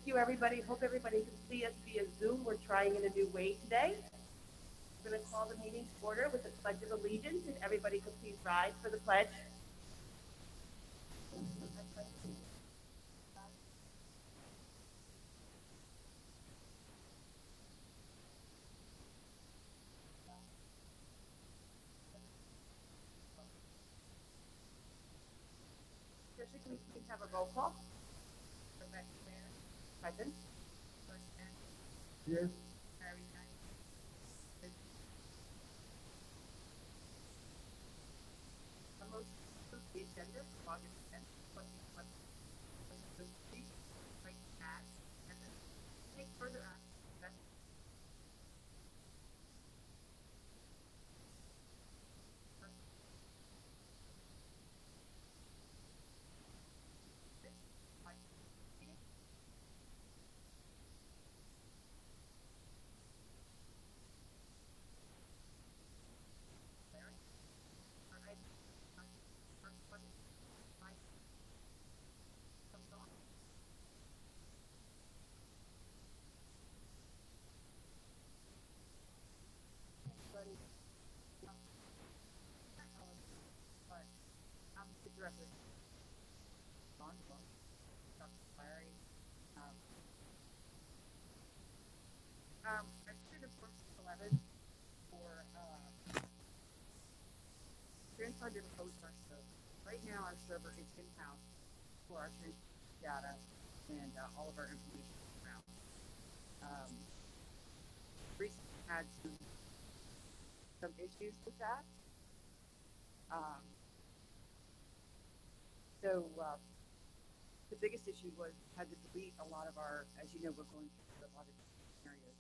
you, everybody. Hope everybody can see us via Zoom. We're trying in a new way today. We're going to call the meeting to order with the Pledge of Allegiance, and everybody could please rise for the pledge. Tricia, can we please have a roll call? Present. Yes. A motion to approve the agenda for August 10th, 2020. And then take further action. Directly. I should have worked 11 for transponder to host our server. Right now, our server is in-house for our transponder data and all of our information around. Recently had some issues with that. So the biggest issue was had to delete a lot of our, as you know, we're going through a lot of areas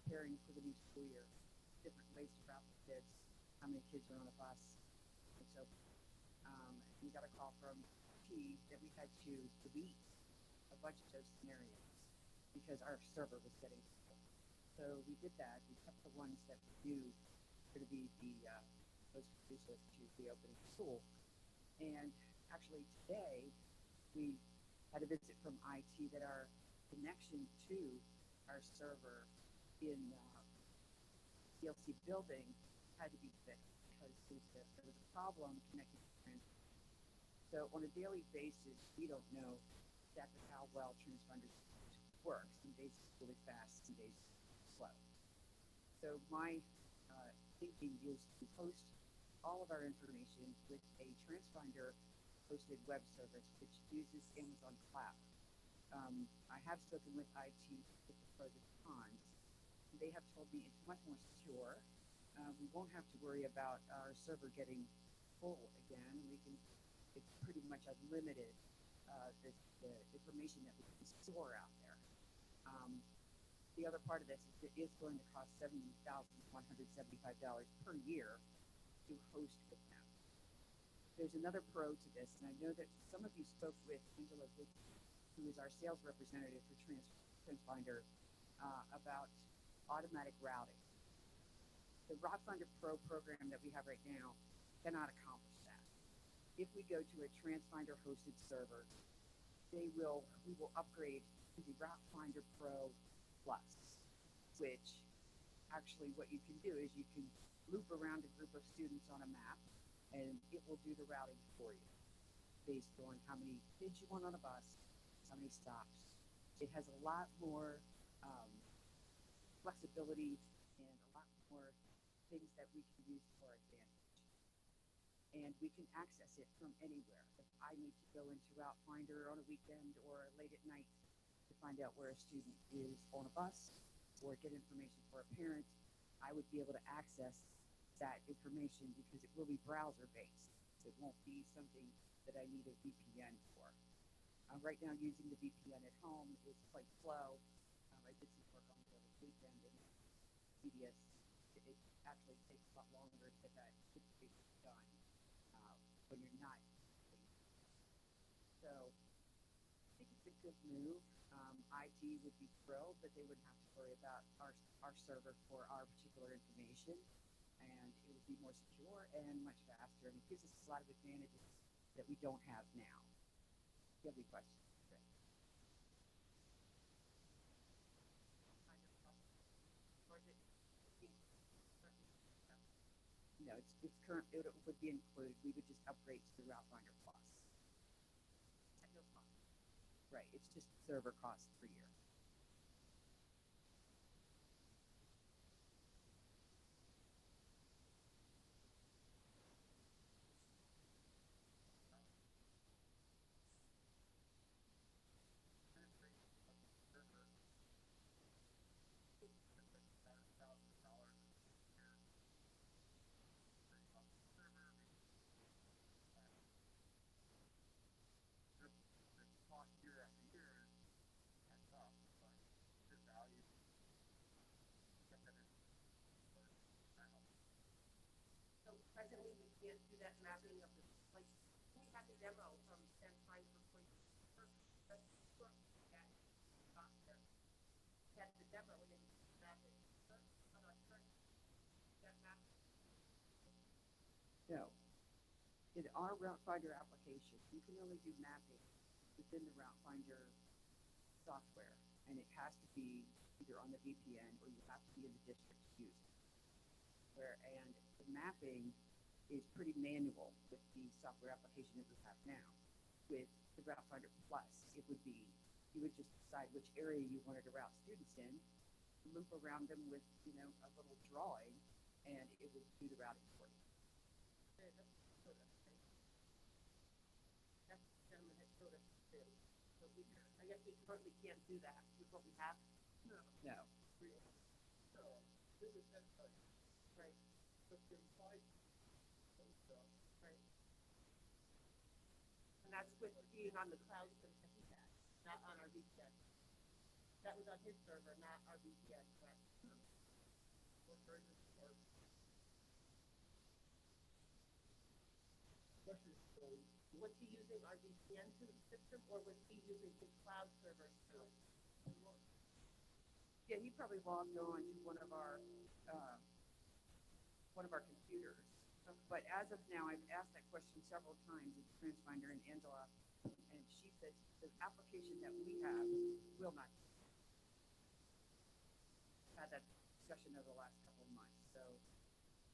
preparing for the new school year, different ways to route the kids, how many kids are on a bus, and so we got a call from P that we had to delete a bunch of those scenarios because our server was getting full. So we did that. We kept the ones that we knew were going to be the most conducive to reopening school. And actually today, we had a visit from IT that our connection to our server in DLC building had to be fixed because there was a problem connecting to transponder. So on a daily basis, we don't know exactly how well transponder works. Some days it's really fast, some days it's slow. So my thinking is to host all of our information with a transponder hosted web service which uses Amazon Cloud. I have spoken with IT with the pros and cons. They have told me it's much more secure. We won't have to worry about our server getting full again. It's pretty much unlimited, the information that we can store out there. The other part of this is it is going to cost $70,175 per year to host with them. There's another pro to this, and I know that some of you spoke with Angela, who is our sales representative for Transponder, about automatic routing. The RockFinder Pro program that we have right now cannot accomplish that. If we go to a Transponder hosted server, we will upgrade to the RockFinder Pro Plus, which actually what you can do is you can loop around a group of students on a map, and it will do the routing for you based on how many kids you want on a bus, how many stops. It has a lot more flexibility and a lot more things that we can use to our advantage. And we can access it from anywhere. If I need to go into Route Finder on a weekend or late at night to find out where a student is on a bus or get information for a parent, I would be able to access that information because it will be browser-based. It won't be something that I need a VPN for. Right now, using the VPN at home is quite slow. I did some work on it over the weekend, and CDS, it actually takes a lot longer to get that situation done when you're not. So I think it's a good move. IT would be thrilled that they wouldn't have to worry about our server for our particular information, and it would be more secure and much faster, and it gives us a lot of advantages that we don't have now. Do you have any questions? Great. it's current, it would be included. We would just upgrade to the Route Finder Plus. At no cost. Right, it's just server costs per year. So presently, we can't do that mapping of the, like, we had the demo from San Trying to replace that got there. Had the demo and then map it. On our current, that map. No. In our Route Finder application, you can only do mapping within the Route Finder software, and it has to be either on the VPN or you have to be in the district to use it. And the mapping is pretty manual with the software application that we have now. With the Route Finder Plus, it would be, you would just decide which area you wanted to route students in, loop around them with, a little drawing, and it would do the routing for you. That's the gentleman that showed us too. So I guess we currently can't do that with what we have. No. So this is right. But the implied right. And that's with being on the cloud service that he had, not on our VPN. That was on his server, not our VPN, correct? What version is it? Was he using our VPN system, or was he using his cloud server too? Yeah, he probably logged on to one of our computers. But as of now, I've asked that question several times at TransFinder and Angela, and she said the application that we have will not. Had that discussion over the last couple of months, so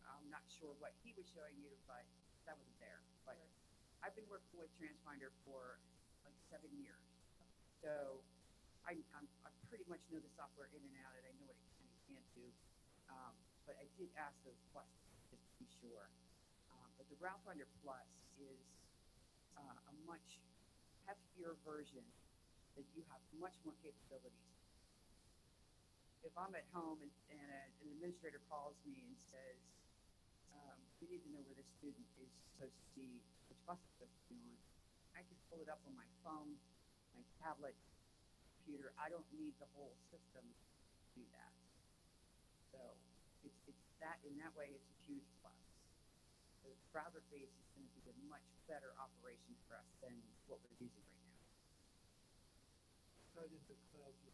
I'm not sure what he was showing you, but that wasn't there. But I've been working with TransFinder for like 7 years, so I pretty much know the software in and out, and I know what it can and can't do. But I did ask those questions just to be sure. But the Route Finder Plus is a much heftier version that you have much more capabilities. If I'm at home and an administrator calls me and says, we need to know where the student is supposed to be, which bus is supposed to be on, I can pull it up on my phone, my tablet, computer. I don't need the whole system to do that. So it's that, in that way, it's a huge plus. The browser base is going to be a much better operation for us than what we're using right now. How did the cloud do?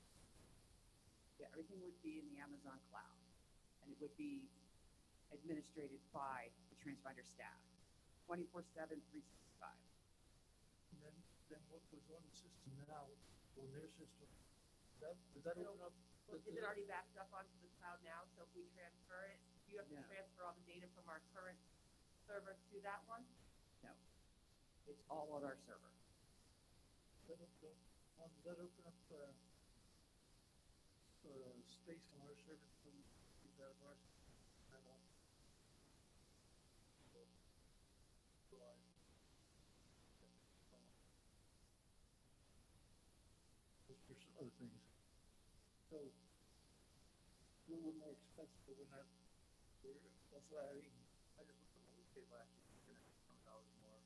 Yeah, everything would be in the Amazon cloud, and it would be administrated by the TransFinder staff, 24/7, 365. And then what was on the system now, on their system, does that open up? Is it already backed up onto the cloud now? So if we transfer it, do you have to No. transfer all the data from our current server to that one? No, it's all on our server. Does that open up space on our server to use that of ours? For some other things. So, a little more expensive, but we're not, that's why I just looked at what we paid last year, $100 more.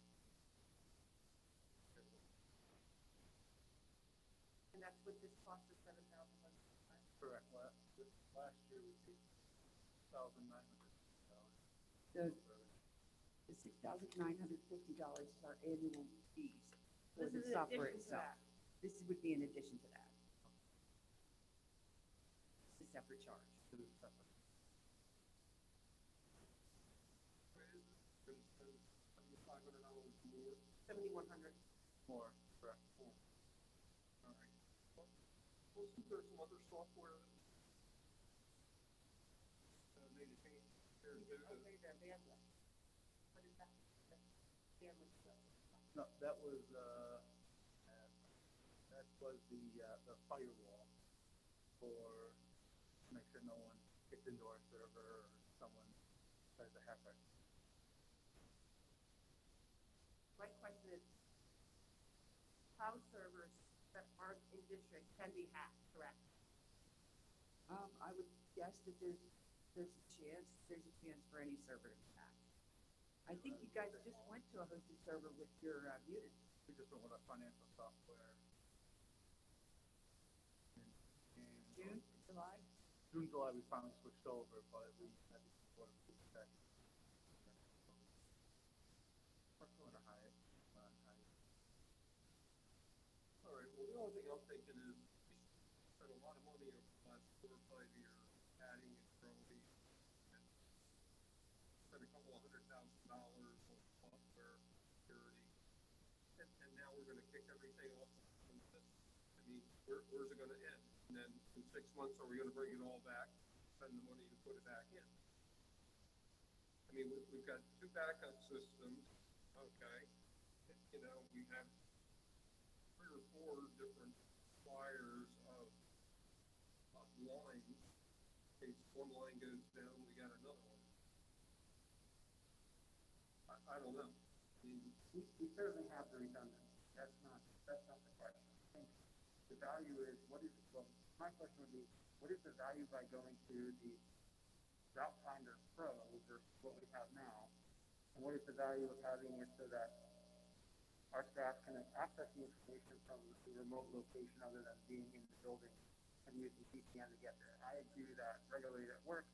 And that's with this cost of $7,000. Correct. Last year we paid $1,950. The $6,950 is our annual fees for This the is in software addition to itself. that. This would be in addition to that. It's a separate charge. It is separate. $500 more. 7,100. More, correct. More. All right. Well, isn't there some other software that maybe change here too? Okay, their bandwidth. family stuff. No, that was the firewall for, to make sure no one gets into our server or someone tries to hack our. My question is, cloud servers that aren't in district can be hacked, correct? I would guess that there's a chance for any server to be hacked. I think you guys just went to a hosted server with your muted. We just went with our financial software. In June, July? June, July, we finally switched over, but we had to sort of check. We're going to high. All right, well, the only thing I'm thinking is, we spent a lot of money over the last 4 or 5 years adding and growing, and spent a couple of $100,000 on software security, and now we're gonna kick everything off on this. I mean, where's it gonna end? And then in 6 months, are we gonna bring it all back, spend the money to put it back in? I mean, we've got 2 backup systems, okay? You know, we have 3 or 4 different suppliers of lines. In case one line goes down, we got another one. I don't know. I mean, We certainly have the redundancy. That's not the question. I think the value is, my question would be, what is the value by going to the Route Finder Pro versus what we have now? And what is the value of having it so that our staff can access the information from a remote location other than being in the building and using VPN to get there? I do that regularly at work,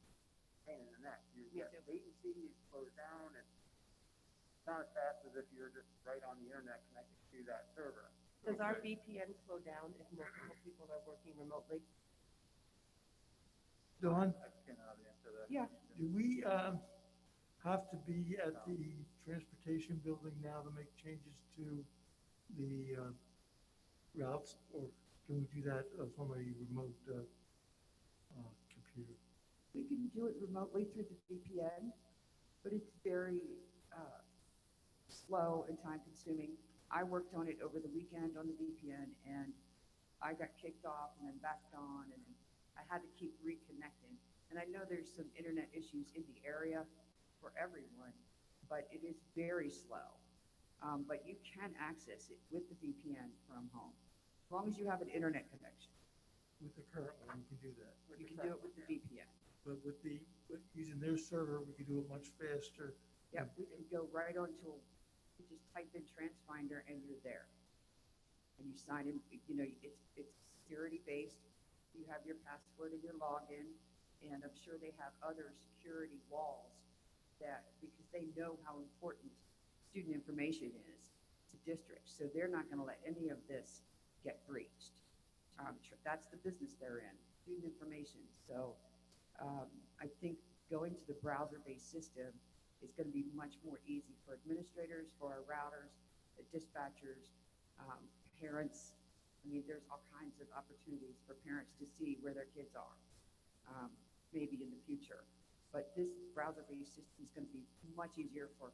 pain in the neck. You get latency, it slows down, it's not as fast as if you're just right on the internet connected to that server. Does our VPN slow down if multiple people are working remotely? Dawn, I cannot answer that. Yeah. do we have to be at the transportation building now to make changes to the routes, or can we do that from a remote computer? We can do it remotely through the VPN, but it's very slow and time consuming. I worked on it over the weekend on the VPN and I got kicked off and then backed on, and I had to keep reconnecting. And I know there's some internet issues in the area for everyone, but it is very slow. But you can access it with the VPN from home, as long as you have an internet connection. With the current one, we can do that. You can do it with the VPN. But with using their server, we can do it much faster. Yeah, we can go right onto, you just type in TransFinder and you're there. And you sign in, you know, it's security based. You have your password and your login, and I'm sure they have other security walls that, because they know how important student information is to districts. So they're not gonna let any of this get breached. That's the business they're in, student information. So I think going to the browser-based system is going to be much more easy for administrators, for our routers, the dispatchers, parents. I mean, there's all kinds of opportunities for parents to see where their kids are, maybe in the future. But this browser-based system is going to be much easier for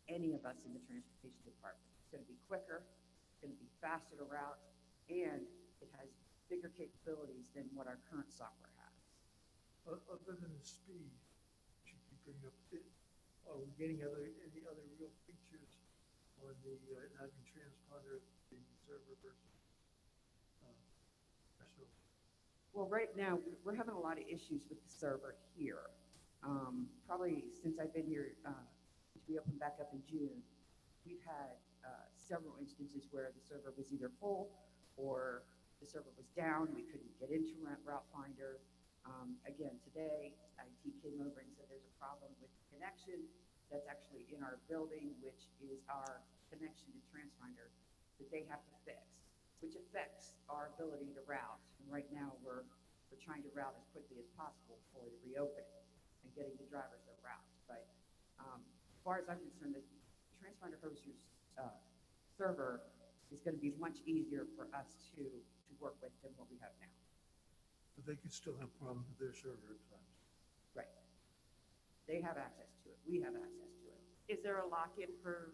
any of us in the transportation department. It's going to be quicker, it's going to be faster to route, and it has bigger capabilities than what our current software has. Other than the speed, should keep bringing up, are we getting any other real features on the having transponder the server versus special? Well, right now, we're having a lot of issues with the server here. Probably since I've been here, since we opened back up in June, we've had several instances where the server was either full or the server was down. We couldn't get into Route Finder. Again, today, IT came over and said there's a problem with the connection that's actually in our building, which is our connection to TransFinder that they have to fix, which affects our ability to route. And right now, we're trying to route as quickly as possible before the reopening and getting the drivers their routes. But as far as I'm concerned, the TransFinder hosters server is going to be much easier for us to work with than what we have now. But they could still have problems with their server at times. Right. They have access to it. We have access to it. Is there a lock-in for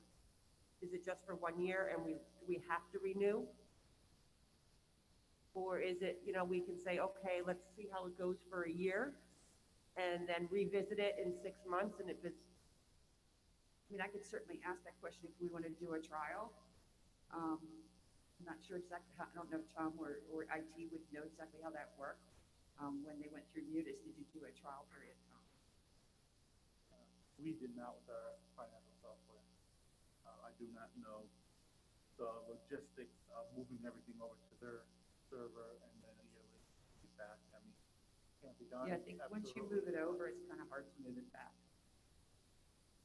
Is it just for 1 year and we have to renew? Or is it, we can say, okay, let's see how it goes for a year and then revisit it in 6 months, and if it's, I mean, I could certainly ask that question if we want to do a trial. I'm not sure exactly how, I don't know if Tom or IT would know exactly how that worked. When they went through Munis, did you do a trial period, Tom? We did not with our financial software. I do not know the logistics of moving everything over to their server and then immediately back. I mean, can't be done. Yeah, I think once you move it over, it's kind of hard to move it back.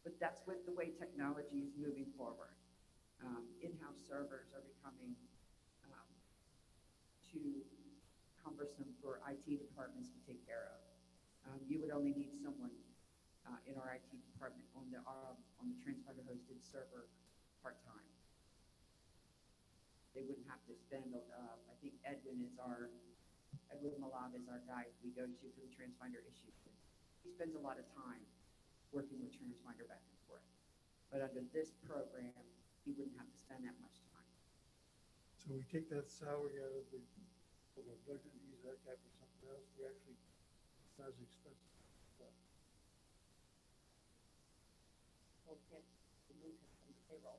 But that's with the way technology is moving forward. In-house servers are becoming too cumbersome for IT departments to take care of. You would only need someone in our IT department on the transponder hosted server part-time. They wouldn't have to spend, I think Edwin Malab is our guy we go to for the transponder issues. He spends a lot of time working with transponder back and forth. But under this program, he wouldn't have to spend that much time. So we take that salary out of the budget and use that guy for something else, we actually, it's not as expensive. well, we can't remove him from the payroll.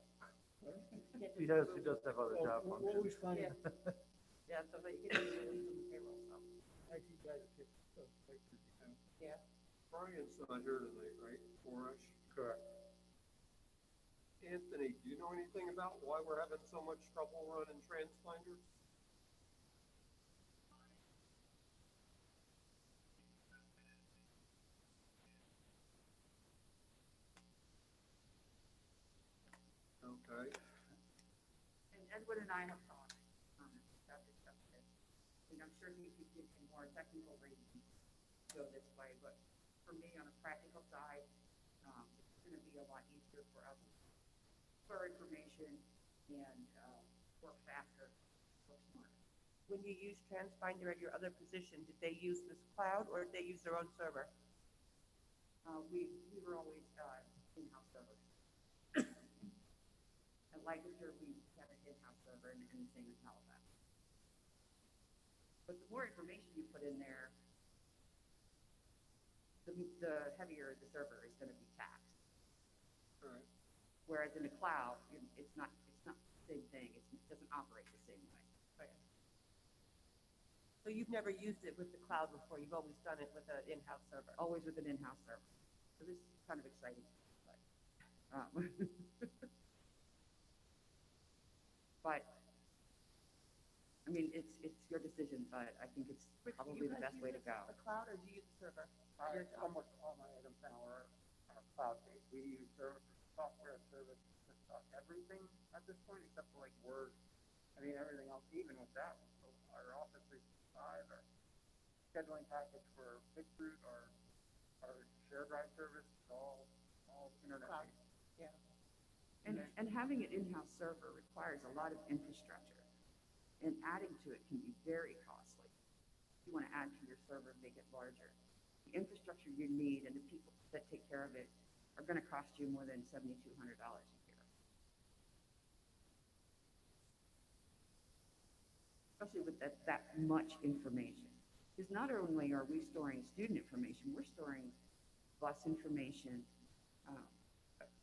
He does have other job We're functions. always finding Yeah, so but you can remove him from the payroll, so, IT guys that pick stuff like this. yeah. Brian's not here tonight, right, for us? Correct. Anthony, do you know anything about why we're having so much trouble running transponders? Okay. And Edwin and I have talked about this stuff. And I'm sure he could give you more technical reasons to go this way, but for me, on a practical side, it's going to be a lot easier for us for information and work faster, work smarter. When you use Transpinder at your other position, did they use this cloud or did they use their own server? We were always in-house servers. At Lancaster, we have an in-house server and the same in Halifax. But the more information you put in there, the heavier the server is going to be taxed. All right. Whereas in the cloud, it's not the same thing. It doesn't operate the same way. So you've never used it with the cloud before, you've always done it with an in-house server? Always with an in-house server. So this is kind of exciting. But I mean, it's your decision, but I think it's probably the best way to go. The cloud, or do you use the server? I'm with all my items now are cloud-based. We use software service to stock everything at this point, except for like Word. I mean, everything else, even with that, so our Office 365, our scheduling package for Bigfoot, our share drive service, is all internet-based. Yeah. And having an in-house server requires a lot of infrastructure, and adding to it can be very costly. You want to add to your server and make it larger. The infrastructure you need and the people that take care of it are going to cost you more than $7,200 a year. Especially with that much information. Because not only are we storing student information, we're storing bus information,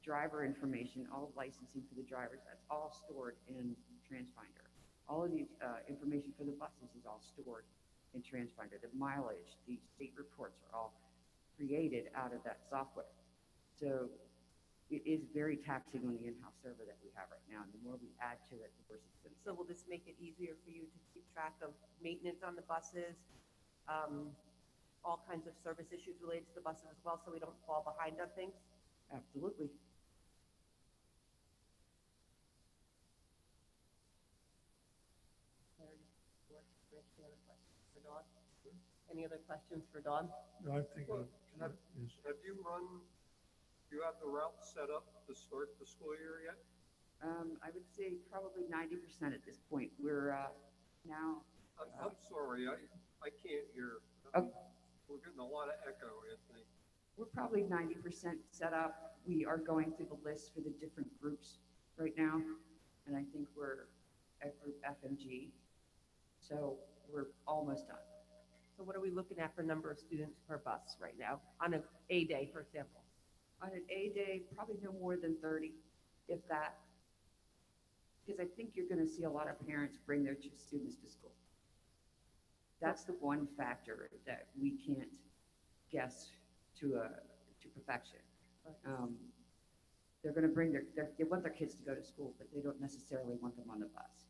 driver information, all licensing for the drivers. That's all stored in Transpinder. All of the information for the buses is all stored in Transpinder. The mileage, the state reports are all created out of that software. So it is very taxing on the in-house server that we have right now. And the more we add to it, the worse it's going to So will this make it easier for you to keep track of maintenance on the buses, all kinds of service issues related to the buses as well, so we don't fall behind on things? Absolutely. Any other questions for Dawn? No, I'm thinking, Have yes. have you do you have the route set up to start the school year yet? I would say probably 90% at this point. We're now. I'm sorry, I can't hear. Oh. We're getting a lot of echo, Anthony. We're probably 90% set up. We are going through the list for the different groups right now, and I think we're at group FMG. So we're almost done. So what are we looking at for number of students per bus right now on a day, for example? On an A day, probably no more than 30, if that. Because I think you're gonna see a lot of parents bring their students to school. That's the one factor that we can't guess to perfection. They're gonna bring they want their kids to go to school, but they don't necessarily want them on the bus.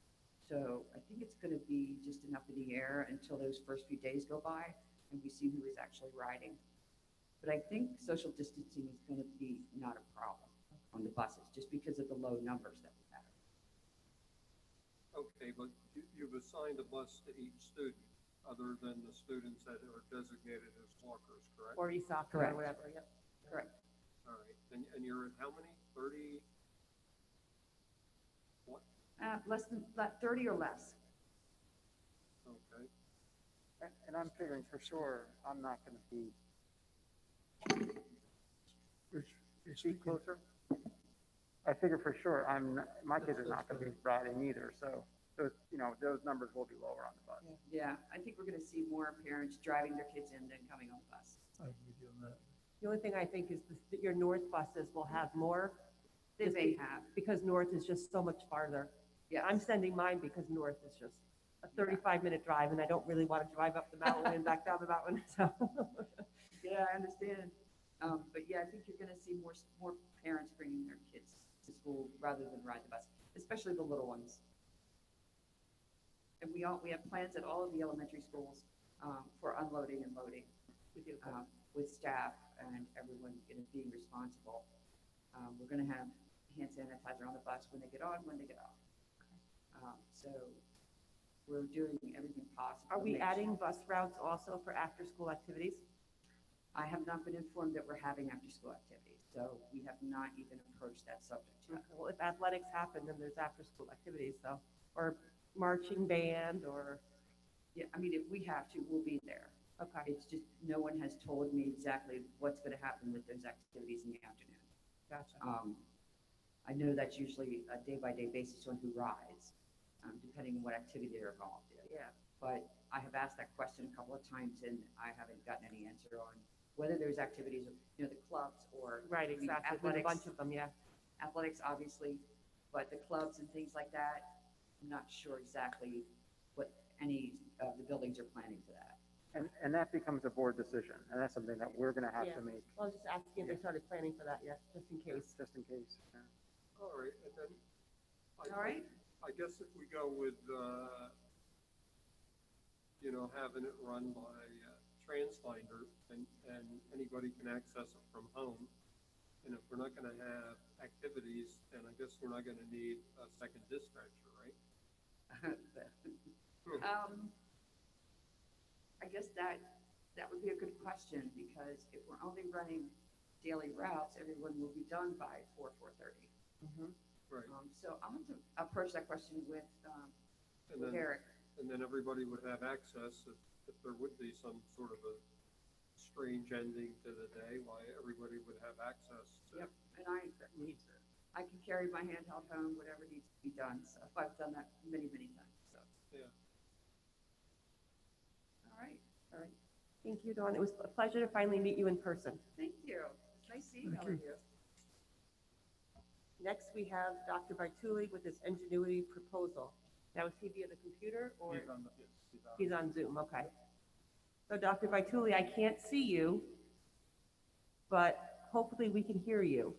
So I think it's gonna be just enough in the air until those first few days go by and we see who is actually riding. But I think social distancing is gonna be not a problem on the buses, just because of the low numbers that we have. Okay, but you've assigned a bus to each student, other than the students that are designated as walkers, correct? Or ESASD or Correct. whatever, yep. Correct. All right, and you're at how many? 30? What? Less than 30 or less. Okay. And I'm figuring for sure, I'm not gonna be, speak closer. I figure for sure, my kids are not gonna be riding either, so those numbers will be lower on the bus. Yeah, I think we're gonna see more parents driving their kids in than coming on the bus. I agree with you on that. The only thing I think is that your north buses will have more. They just may be- have. Because north is just so much farther. Yeah, I'm sending mine because north is just a 35-minute drive, and I don't really want to drive up the mountain and back down the mountain, so. yeah, I understand. But yeah, I think you're gonna see more parents bringing their kids to school rather than ride the bus, especially the little ones. And we have plans at all of the elementary schools, for unloading and loading, We do. with staff and everyone, being responsible. We're gonna have hand sanitizer on the bus when they get on, when they get off. So we're doing everything possible. Are to we make adding bus routes also for after-school activities? I have not been informed that we're having after-school activities, so we have not even approached that subject yet. Okay, well, if athletics happen, then there's after-school activities, so, or marching band, or, Yeah, I mean, if we have to, we'll be there. okay, It's just, no one has told me exactly what's gonna happen with those activities in the afternoon. gotcha. I know that's usually a day-by-day basis on who rides, depending on what activity they're involved in. Yeah, But I have asked that question a couple of times and I haven't gotten any answer on whether there's activities, the clubs or. right, I mean, exactly, with a athletics- bunch of them, yeah. Athletics, obviously, but the clubs and things like that, I'm not sure exactly what any of the buildings are planning for that. And that becomes a board decision, and that's something that we're gonna have Yeah. to make, Well, I was just asking if they started planning for that yet, just in case. just in case. Yeah. All right, and then. All right? I guess if we go with, having it run by TransFinder and anybody can access it from home. And if we're not gonna have activities, then I guess we're not gonna need a second dispatcher, right? I guess that would be a good question, because if we're only running daily routes, everyone will be done by 4:30. Right, So I'm going to approach that question with and then, Eric. and then everybody would have access if there would be some sort of a strange ending to the day, why everybody would have access to. Yep, and I can carry my handheld home, whatever needs to be done, so I've done that many, many times, so. Yeah. All right, Thank you, Dawn. It was a pleasure to finally meet you in person. thank you. It's nice seeing all of you. Next, we have Dr. Bartuli with his Ingenuity proposal. Now, is he via the computer or? He's on Zoom, okay. So Dr. Bartuli, I can't see you, but hopefully we can hear you.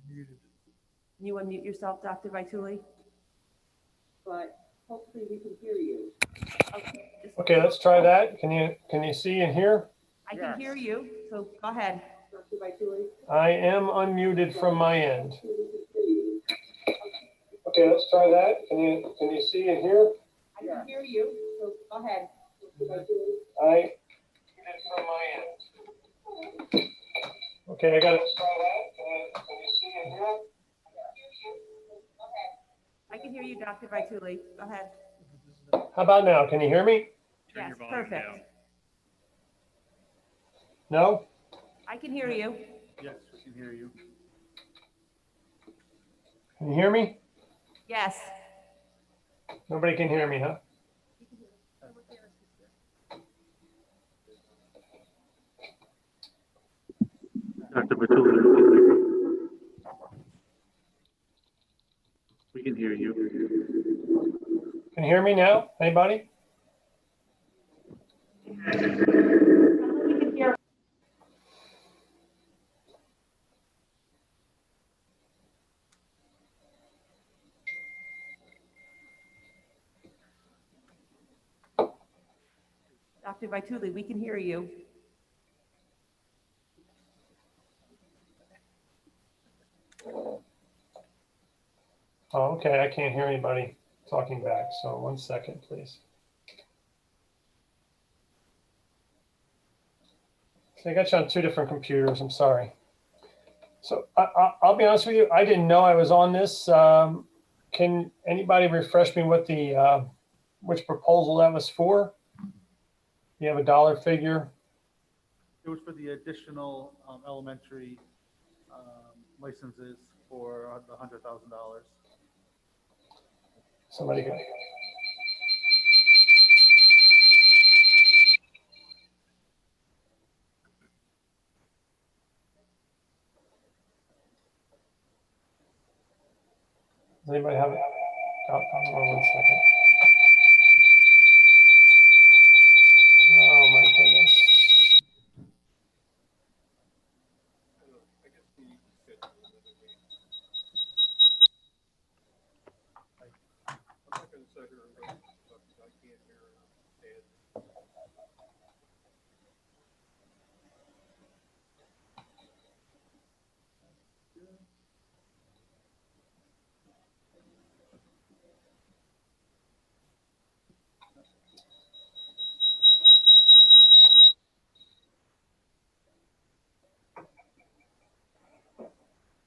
Muted. Can you unmute yourself, Dr. Bartuli? But hopefully we can hear you. Okay, let's try that. Can you see and hear? I can hear you, so go ahead. Dr. Bartuli. I am unmuted from my end. Okay, let's try that. Can you see and hear? I can hear you, so go ahead. I muted from my end. Okay, I got it. Let's try that. Can you see and hear? I can hear you, Dr. Bartuli. Go ahead. How about now? Can you hear me? Yes, perfect. No? I can hear you. Yes. can hear you. Can you hear me? Yes. Nobody can hear me, huh? Dr. Batuli, we can hear you. Can you hear me now? Anybody? Dr. Vituli, we can hear you. Oh, okay, I can't hear anybody talking back, so 1 second, please. So I got you on 2 different computers, I'm sorry. So I'll be honest with you, I didn't know I was on this. Can anybody refresh me what the, which proposal that was for? You have a dollar figure? It was for the additional elementary licenses for the $100,000. Somebody could. Does anybody have it? Hold on 1 second. Oh my goodness. I guess we need to schedule another meeting. I'm not gonna sit here and wait, because I can't hear and understand.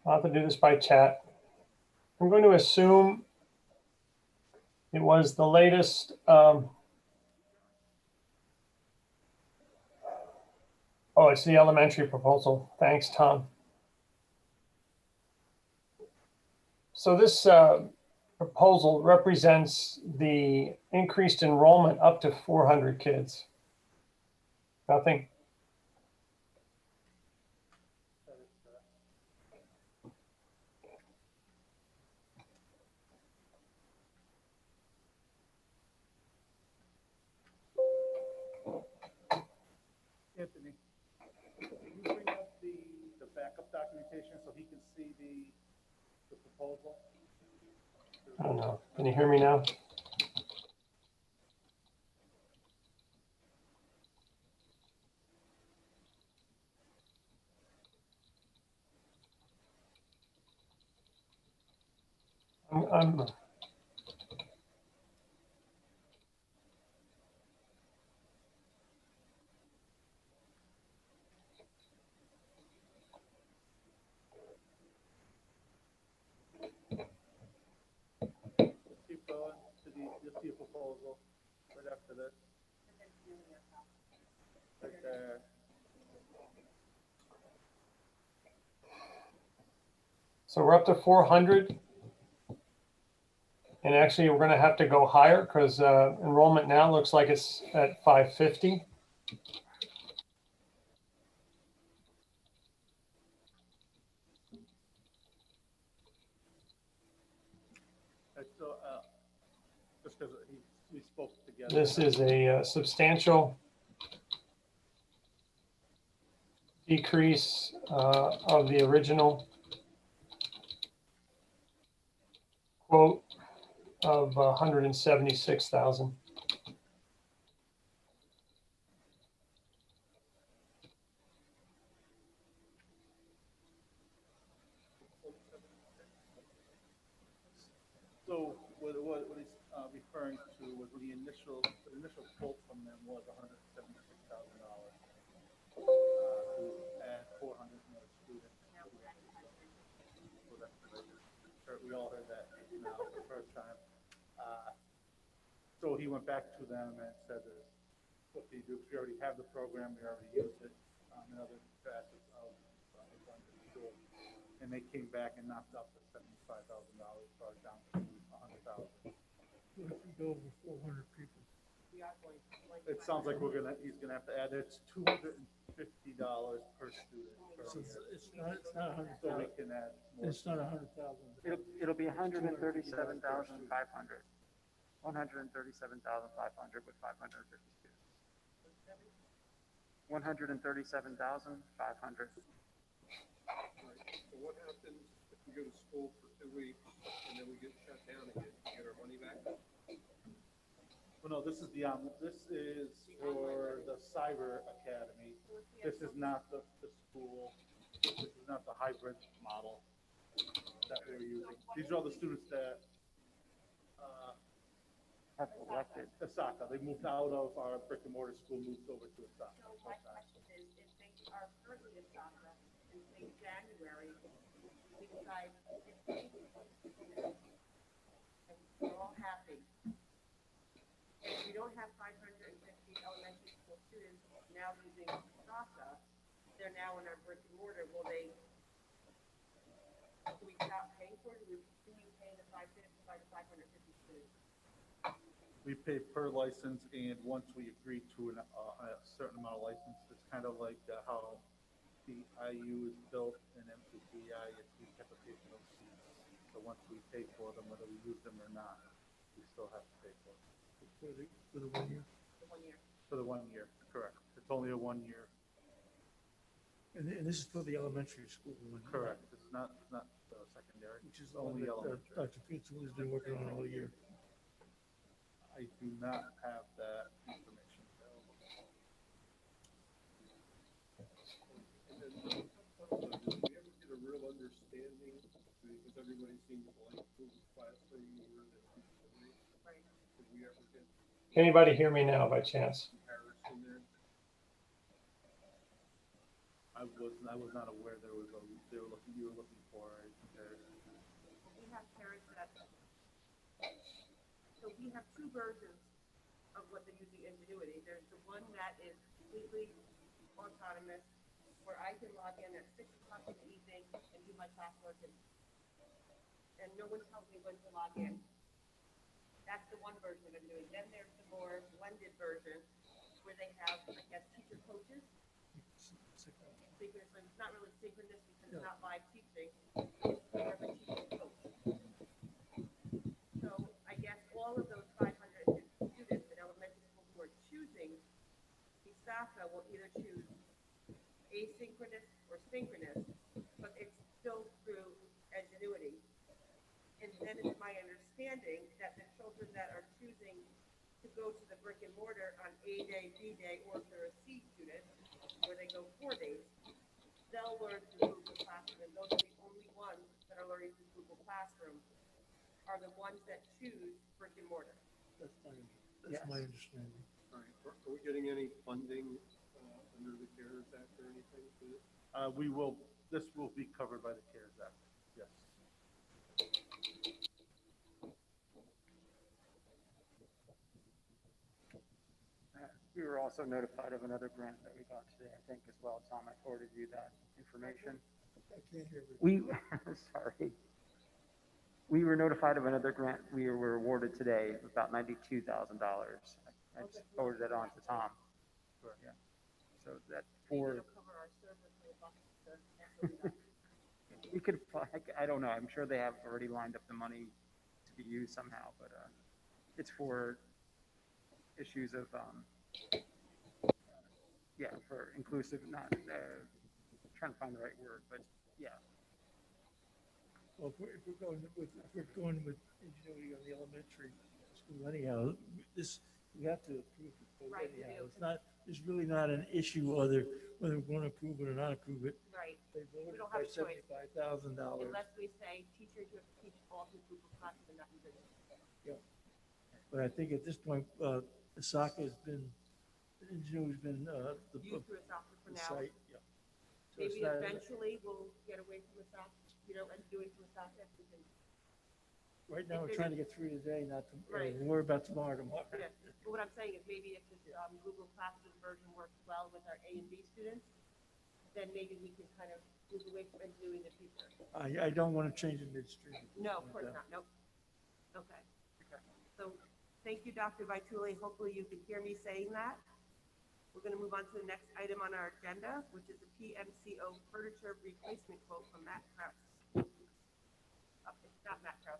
I'll have to do this by chat. I'm going to assume it was the latest. Oh, it's the elementary proposal. Thanks, Tom. So this proposal represents the increased enrollment up to 400 kids. Nothing. Anthony, can you bring up the backup documentation so he can see the proposal? I don't know. Can you hear me now? I'm Keep going to you'll see a proposal right after this. Right there. So we're up to 400. And actually, we're going to have to go higher because enrollment now looks like it's at 550. So, just because we spoke together. This is a substantial decrease of the original quote of 176,000. So what he's referring to was the initial quote from them was $176,000 to add 400 more students. So that's the latest. We all heard that now for the first time. So he went back to them and said, what do you do? Because we already have the program, we already used it in other facets of funding. school. And they came back and knocked up the $75,000, brought it down to 100,000. What if we go over 400 people? We are going. It sounds like he's gonna have to add, it's $250 per student. per So year. it's not a hundred So we thousand, can add more. it's not 100,000. It'll be 137,500. 137,500 with 550 students. 137,500. Right, so what happens if we go to school for 2 weeks and then we get shut down again? We get our money back? Well, no, this is this is for the cyber academy. This is not the school. This is not the hybrid model that we're using. These are all the students that, Have elected. Osaka, they moved out of our brick and mortar school, moved over to Osaka. So my question is, if they are currently in soccer, in say January, we decide 15, and we're all happy. If we don't have 550 elementary school students now using soccer, they're now in our brick and mortar, do we stop paying for it, or do we continue paying the 550 by the 550 students? We pay per license, and once we agree to a certain amount of license, it's kind of like how the IU is built in MCPI, we have to pay for those fees. So once we pay for them, whether we use them or not, we still have to pay for them. For the 1 year. The 1 year. For the 1 year, correct. It's only a 1 year, And this is for the elementary school one. correct. It's not secondary, Which is it's only elementary. Dr. Fitzel has been working on all year. I do not have that information available. And then, do we ever get a real understanding, because everybody seems blank through this classroom more than recently? Right. Did we ever get Can anybody hear me now by chance? comparison there? I was not aware you were looking for a comparison. We have parents that, so we have two versions of what they're using Ingenuity. There's the one that is completely autonomous, where I can log in at 6 o'clock in the evening and do my classwork, and no one tells me when to log in. That's the one version that I'm doing. Then there's the more blended version, where they have, I guess, teacher coaches. Synchronous, it's not really synchronous because it's not live teaching. It's more of a teacher coach. So I guess all of those 550 students in elementary school who are choosing ESASD will either choose asynchronous or synchronous, but it's still through Ingenuity. And then it's my understanding that the children that are choosing to go to the brick and mortar on A day, B day, or if they're a C student, where they go 4 days, they'll learn through Google Classroom, and those are the only ones that are learning through Google Classroom are the ones that choose brick and mortar. That's my Yes. understanding. All right, are we getting any funding under the CARES Act or anything for this? This will be covered by the CARES Act, yes. We were also notified of another grant that we got today, I think, as well. Tom, I forwarded you that information. I can't hear you. We, sorry. We were notified of another grant we were awarded today, of about $92,000. I just forwarded that on to Tom. Correct. Yeah. So that Maybe for, it'll cover our server for the buses. That's what we got. we could, I don't know, I'm sure they have already lined up the money to be used somehow, but it's for issues of, yeah, for inclusive, not, trying to find the right word, but yeah. Well, if we're going with Ingenuity on the elementary school anyhow, we have to approve it Right, we anyhow. do. It's not, there's really not an issue whether we're going to approve it or not approve it. Right, They voted don't by have a choice. $75,000. unless we say teachers you have to teach all through Google Classroom and not in business. But I think at this point, Osaka has been, Ingenuity's been, the Use through Asaka for now. site, yeah. So it's Maybe not- eventually we'll get away from Asaka, and doing from Asaka if we can. Right now, we're trying to get through today, not to, Right. worry about tomorrow. Yeah, but what I'm saying is maybe if this Google Classroom version works well with our A and B students, then maybe we can kind of move away from doing the future. I don't want to change it midstream. No, of course not, nope. Okay. So, thank you, Dr. Vituli. Hopefully you can hear me saying that. We're gonna move on to the next item on our agenda, which is the PMCO furniture replacement quote from Matt Kraus. Oh, it's not Matt Kraus.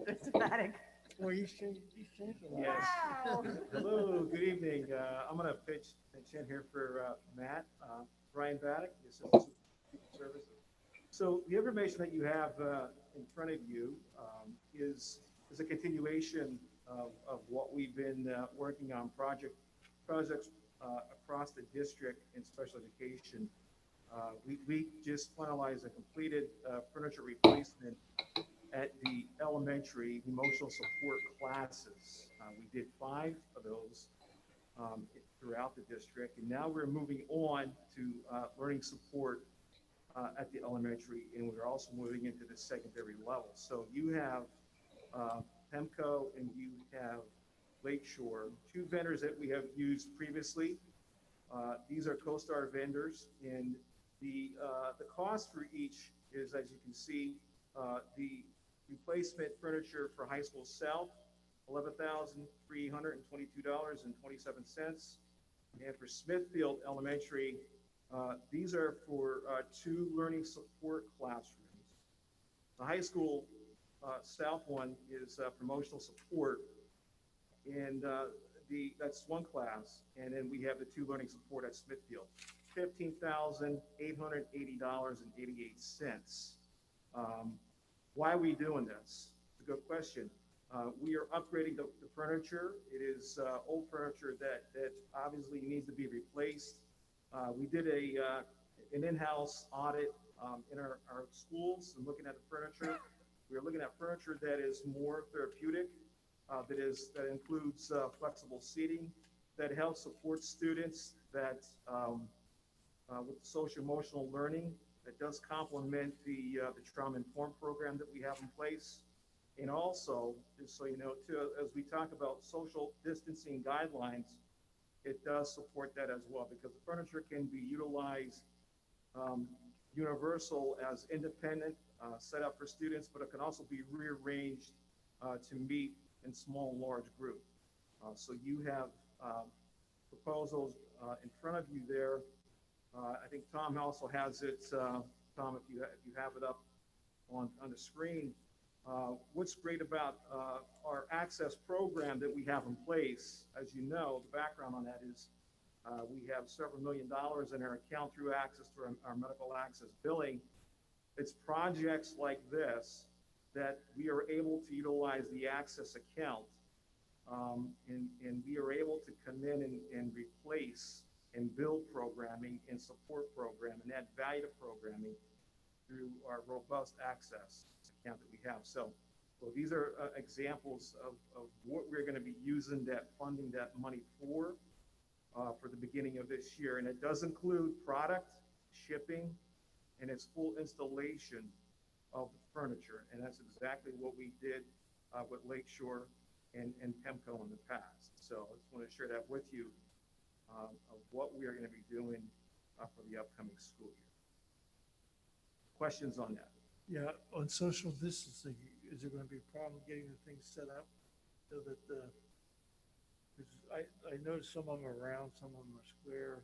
It's dramatic. Well, he's changed a lot. Yes. Wow. Hello, good evening. I'm gonna pitch in here for Matt, Brian Baddock, the Assistant Superintendent of Services. So the information that you have in front of you is a continuation of what we've been working on projects across the district in special education. We just finalized a completed furniture replacement at the elementary emotional support classes. We did 5 of those throughout the district, and now we're moving on to learning support at the elementary, and we're also moving into the secondary level. So you have PEMCO and you have Lakeshore, 2 vendors that we have used previously. These are CoStar vendors, and the cost for each is, as you can see, the replacement furniture for High School South, $11,322.27. And for Smithfield Elementary, these are for 2 learning support classrooms. The High School South one is promotional support, and that's 1 class, and then we have the 2 learning support at Smithfield, $15,880.88. Why are we doing this? It's a good question. We are upgrading the furniture. It is old furniture that obviously needs to be replaced. We did an in-house audit in our schools and looking at the furniture. We're looking at furniture that is more therapeutic, that includes flexible seating, that helps support students that with social emotional learning, that does complement the trauma-informed program that we have in place. And also, just so you know, too, as we talk about social distancing guidelines, it does support that as well, because the furniture can be utilized universal as independent, set up for students, but it can also be rearranged to meet in small and large group. So you have proposals in front of you there. I think Tom also has it. Tom, if you have it up on the screen. What's great about our access program that we have in place, as you know, the background on that is we have several $1 million in our account through access to our medical access billing. It's projects like this that we are able to utilize the access account, and we are able to come in and replace and build programming and support program and add value to programming through our robust access account that we have. So these are examples of what we're going to be using that funding, that money for the beginning of this year. And it does include product, shipping, and its full installation of the furniture. And that's exactly what we did with Lakeshore and PEMCO in the past. So I just want to share that with you of what we are going to be doing for the upcoming school year. Questions on that? Yeah, on social distancing, is there going to be a problem getting the things set up so that I noticed some of them are round, some of them are square.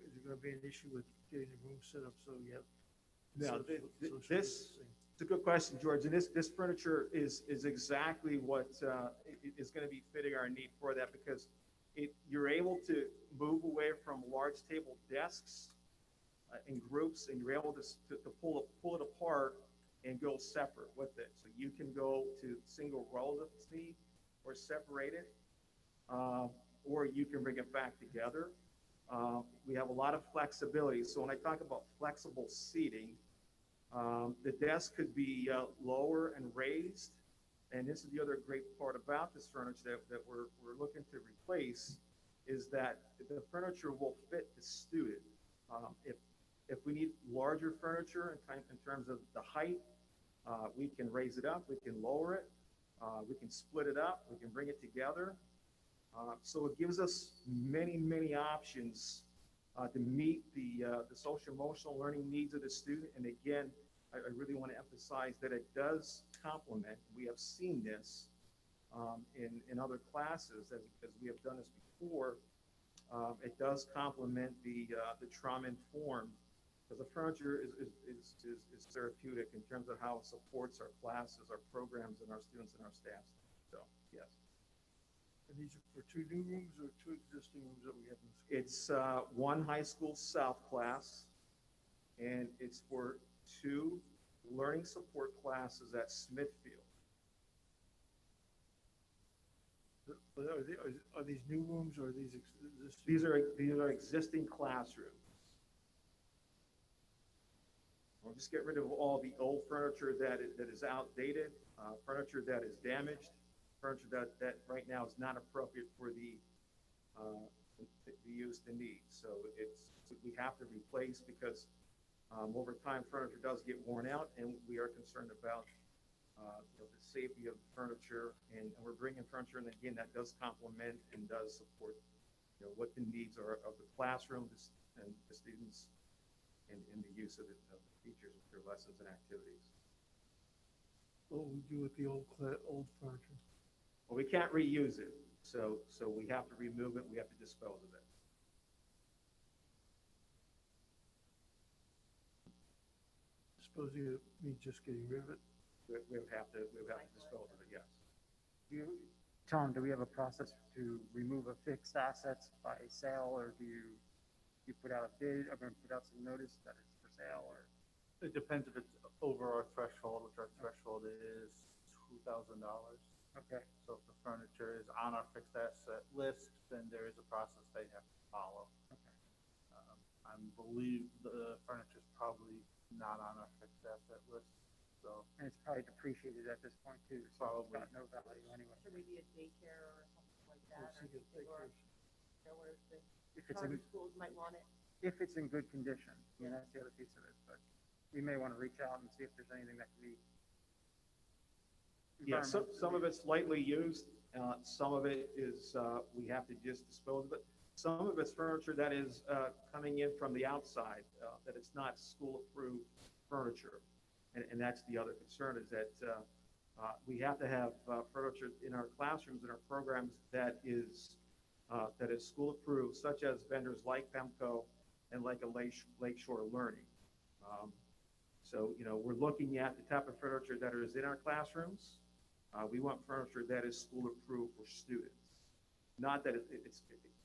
Is there going to be an issue with getting the room set up so you have? No, social this, distancing? it's a good question, George. And this furniture is exactly what is going to be fitting our need for that, because you're able to move away from large table desks in groups, and you're able to pull it apart and go separate with it. So you can go to single relevancy or separate it, or you can bring it back together. We have a lot of flexibility. So when I talk about flexible seating, the desk could be lower and raised. And this is the other great part about this furniture that we're looking to replace, is that the furniture will fit the student. If we need larger furniture in terms of the height, we can raise it up, we can lower it, we can split it up, we can bring it together. So it gives us many, many options to meet the social emotional learning needs of the student. And again, I really want to emphasize that it does complement, we have seen this in other classes as we have done this before. It does complement the trauma-informed, because the furniture is therapeutic in terms of how it supports our classes, our programs, and our students and our staff. So, yes. And these are for 2 new rooms or 2 existing rooms that we have in the school? It's one high school south class, and it's for 2 learning support classes at Smithfield. But are these new rooms or are these existing? These are existing classrooms. We'll just get rid of all the old furniture that is outdated, furniture that is damaged, furniture that right now is not appropriate for the use and needs. So we have to replace, because over time furniture does get worn out, and we are concerned about the safety of the furniture, and we're bringing furniture, and again, that does complement and does support what the needs are of the classroom and the students, and the use of the teachers with their lessons and activities. What we do with the old furniture? Well, we can't reuse it, so we have to remove it. We have to dispose of it. Disposing of me just getting rid of it? We would have to dispose of it. Yes. Tom, do we have a process to remove affixed assets by sale, or do you put out a bid, or put out some notice that it's for sale, or? It depends if it's over our threshold, which our threshold is $2,000. Okay. So if the furniture is on our fixed asset list, then there is a process they have to follow. Okay. I believe the furniture is probably not on our fixed asset list. So, And it's probably depreciated at this point too, so it's Probably. got no value anyway. So maybe a daycare or something like that, or anything, or, where the If it's charter in, schools might want it. if it's in good condition, that's the other piece of it, but we may want to reach out and see if there's anything that can be. Yeah. Some of it's lightly used. Some of it is we have to just dispose of it. Some of it's furniture that is coming in from the outside, that it's not school-approved furniture. And that's the other concern, is that we have to have furniture in our classrooms and our programs that is school-approved, such as vendors like PEMCO and like a Lakeshore Learning. So, we're looking at the type of furniture that is in our classrooms. We want furniture that is school-approved for students. Not that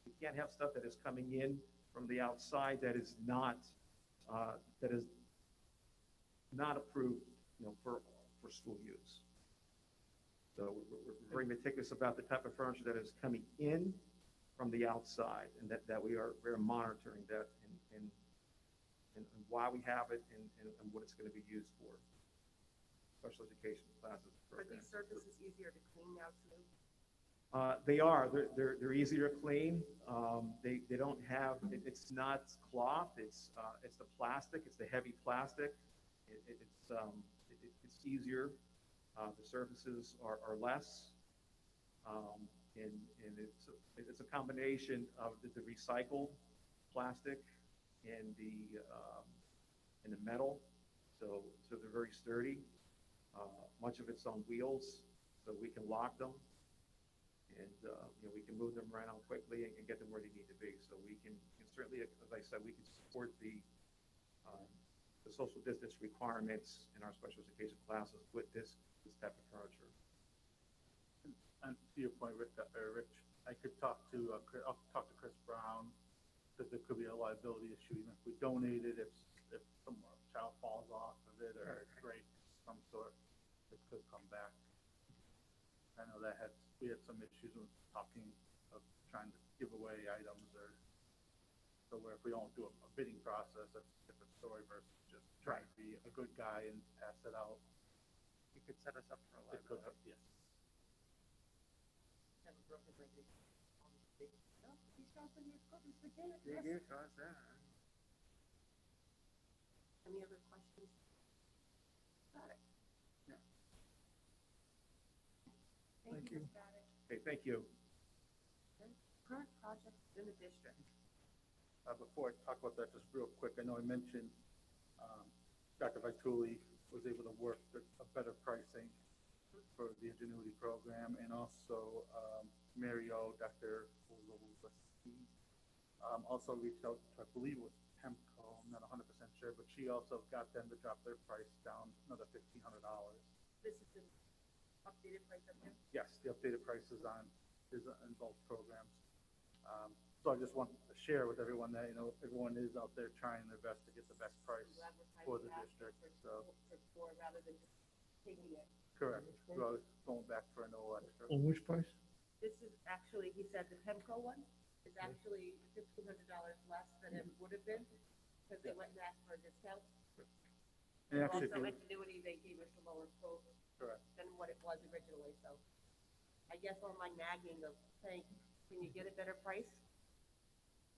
you can't have stuff that is coming in from the outside that is not approved, for school use. So we're very meticulous about the type of furniture that is coming in from the outside, and that we're monitoring that and why we have it and what it's going to be used for. Special education classes. Are these surfaces easier to clean now too? They are. They're easier to clean. They don't have. It's not cloth. It's the plastic. It's the heavy plastic. It's easier. The surfaces are less, and it's a combination of the recycled plastic and the metal. So they're very sturdy. Much of it's on wheels, so we can lock them, and we can move them around quickly and get them where they need to be. So we can certainly, as I said, we can support the social distance requirements in our special education classes with this type of furniture. and to your point, Rich, I could I'll talk to Chris Brown, because there could be a liability issue even if we donate it, if some child falls off of it or breaks some sort, it could come back. I know we had some issues with talking of trying to give away items, or so where if we don't do a bidding process, that's a different story versus just trying to be a good guy and pass it out. You could set us up for a It could, liability. yes. Have a broken leg. No, he's got some new equipment, we can. Yeah, Yes. yeah, so that's that. Any other questions? Got it. Yeah. Thank you. Got it. Okay, thank you. Okay. current projects in the district. Before I talk about that, just real quick, I know I mentioned, Dr. Vituli was able to work a better pricing for the Ingenuity program, and also, Mary O, Dr. Olszewski, also reached out to, I believe it was Pemco, I'm not 100% sure, but she also got them to drop their price down another $1,500. This is the updated price up there. Yes, the updated price is in both programs. So I just want to share with everyone that, everyone is out there trying their best to get the best price You advertise for the that district, for- so, for rather than just taking it. correct. So going back for no extra. On which price? This is actually, he said the Pemco one is actually $1,500 less than it would have been because they went and asked for a discount. And actually, Also, if you- Ingenuity, they gave us a lower quote correct. than what it was originally, so I guess all my nagging of saying, can you get a better price?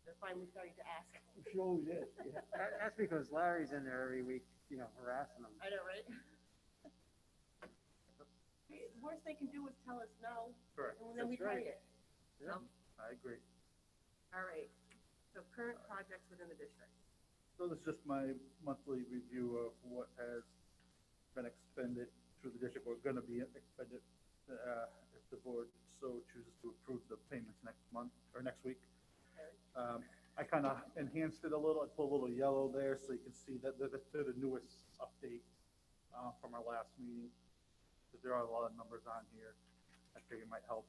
They're finally starting to ask. She always is, yeah. That's because Larry's in there every week, harassing them. I know, right? Worst they can do is tell us no, Correct. and then we That's right. pay it. Yeah, I agree. All right, so current projects within the district. So this is just my monthly review of what has been expended through the district, or gonna be expended, if the board so chooses to approve the payments next month, or next week. I kind of enhanced it a little, I put a little yellow there, so you can see that they're the newest update, from our last meeting. Because there are a lot of numbers on here, I figured it might help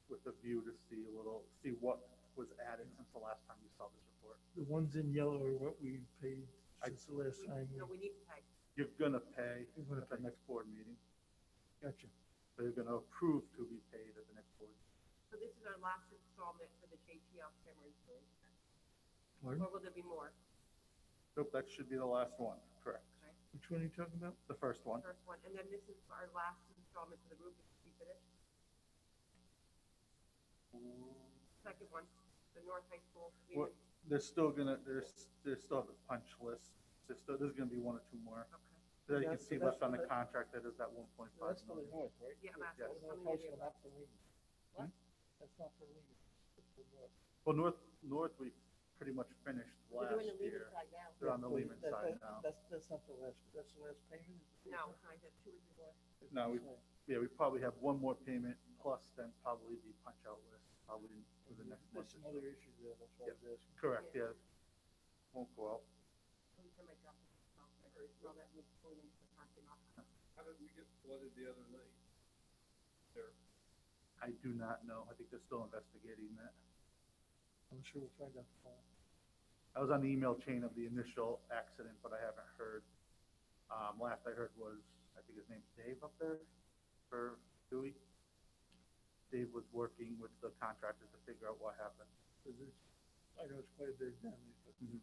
with the view to see what was added since the last time you saw this report. The ones in yellow are what we paid since the last time. No, we need to pay. You're gonna pay You're gonna at the pay. next board meeting, Gotcha. so you're gonna approve to be paid at the next board. So this is our last installment for the JTL camera installation. Pardon? Or will there be more? Nope, that should be the last one, correct. Which one are you talking about? The first one. First one, and then this is our last installment for the roof, is to be finished. Second one, the North High School. What, there's still still have a punch list. There's gonna be one or two more. Okay. That you can That's- see that's left on the for the- contract, that is that 1.5 That's for the million. north, right? Yeah, I'm asking. Yes. how many North do you High School, have? not for Lehman. What? That's not for Lehman. It's for north. Well, North, we pretty much finished We're last doing the Lehman year. side now. They're on the Yeah, Lehman side now. That's not the last, that's the last payment? No, I have 2 or 3 more. No, we probably have one more payment, plus then probably the punch out list, probably for the next month. There's some other issues there, that's why I was asking. Correct, yeah. Won't go out. Every time I drop it, all that needs going into the parking lot. How did we get flooded the other night? There, I do not know. I think they're still investigating that. I'm sure we'll find out tomorrow. I was on the email chain of the initial accident, but I haven't heard. Last I heard was, I think his name's Dave up there for Dewey. Dave was working with the contractors to figure out what happened. 'Cause I know it's quite a bit of damage, but right,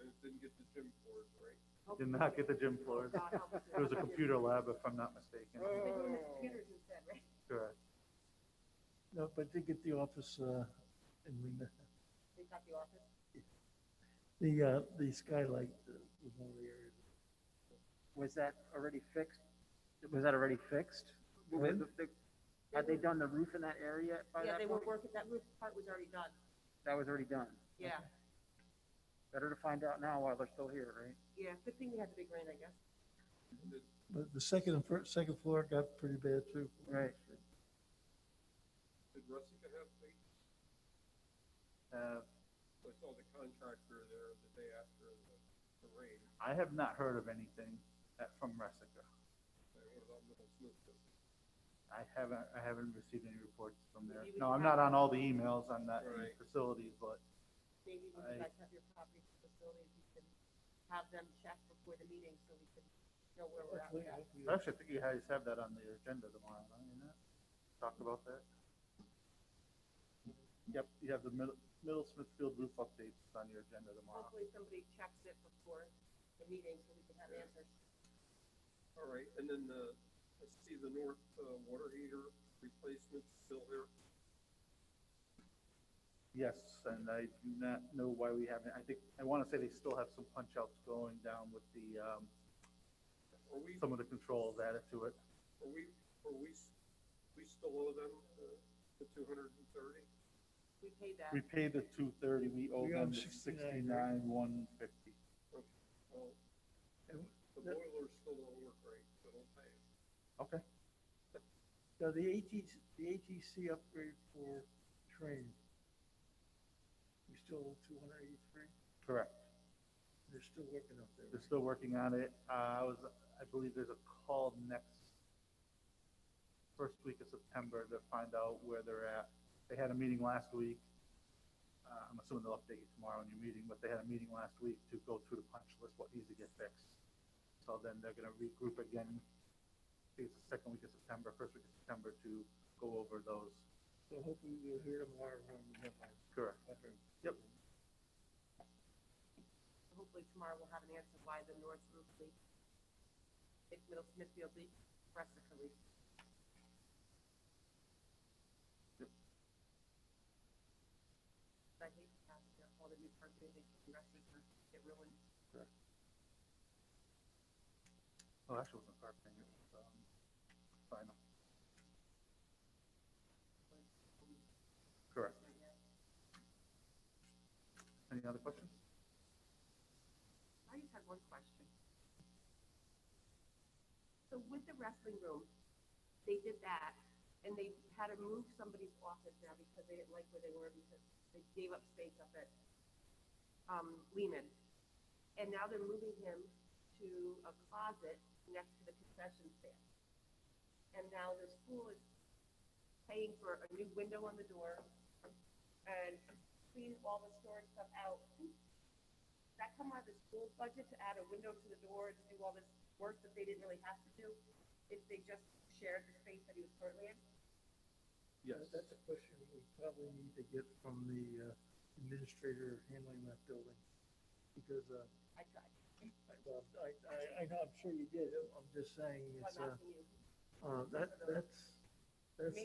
and it didn't get the gym floors, right? Did not get the gym floors. God help us. It was a computer lab, if I'm not mistaken. They're doing the computers instead, right? Correct. no, but they get the office, in Lehman. They got the office. The skylight was one of the areas. Was that already fixed? Was that already fixed? When? Had they done the roof in that area by Yeah, that they were point? working, that roof part was already done. That was already done. Yeah, Better to find out now while they're still here, right? yeah, good thing we had the big rain, I guess. But the second floor got pretty bad too. Right. Did Russica have faith? I saw the contractor there the day after the rain. I have not heard of anything from Resica. What about Middle Smithfield? I haven't received any reports from there. Maybe we No, can I'm not have- on all the emails on that Right. facilities, but Maybe when I- you guys have your property facilities, you can have them check before the meeting so we can know where we're at with that. actually, I think you guys have that on the agenda tomorrow, don't you? Not? Talk about that. Yep, you have the Middle Smithfield roof updates on your agenda tomorrow. Hopefully somebody checks it before the meeting so we can have answers. All right, and then I see the north water heater replacement still here. Yes, and I do not know why we haven't, I want to say they still have some punch outs going down with the, Are we, some of the controls added to it. we still owe them the 230? We paid that. We paid the 230, we owe We owe them the 69, 69,150. Well, And the the- boiler's still don't work right, so don't pay it. Okay. Now, the ATC upgrade for train, we still owe 283? Correct. They're still working up there. They're still working on it. I believe there's a call next first week of September to find out where they're at. They had a meeting last week. I'm assuming they'll update you tomorrow in your meeting, but they had a meeting last week to go through the punch list, what needs to get fixed. So then they're gonna regroup again, I think it's the second week of September, first week of September, to go over those. So hopefully we'll hear tomorrow when we have our Correct. upgrade. Yep. Hopefully tomorrow we'll have an answer why the north roof leak, Middle Smithfield leak, Brescia leak. Yep. I hate to have, you know, all the new parking, they can Brescia get ruined. Oh, actually, it wasn't parking, it was, final. Correct. Any other questions? I just had one question. So with the wrestling room, they did that, and they had to move somebody's office now because they didn't like where they were because they gave up space up at, Lehman. And now they're moving him to a closet next to the concession stand. And now the school is paying for a new window on the door and clean all the storage stuff out. Does that come out of the school's budget to add a window to the door and do all this work that they didn't really have to do if they just shared the space that he was currently in? Yes. That's a question we probably need to get from the administrator handling that building. Because, I tried. well, I know, I'm sure you did. I'm just saying, I'm it's, asking you. that's.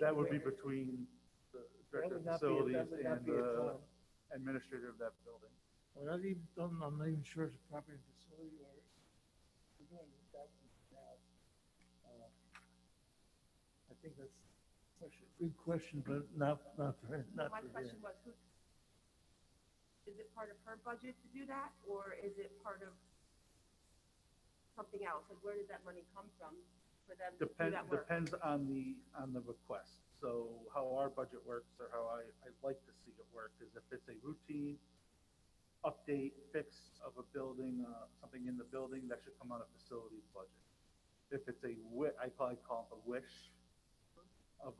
That would be between the director of facilities That would not and be a the Tom. administrator of that building. I'm not even sure it's a property facility or we're doing that one now. I think that's a good question, but not for him, not My for him. question was, is it part of her budget to do that, or is it part of something else? Like, where did that money come from for them to do that work? Depends on the request. So how our budget works, or how I like to see it work, is if it's a routine update, fix of a building, something in the building, that should come out of facilities budget. If it's I probably call it a wish of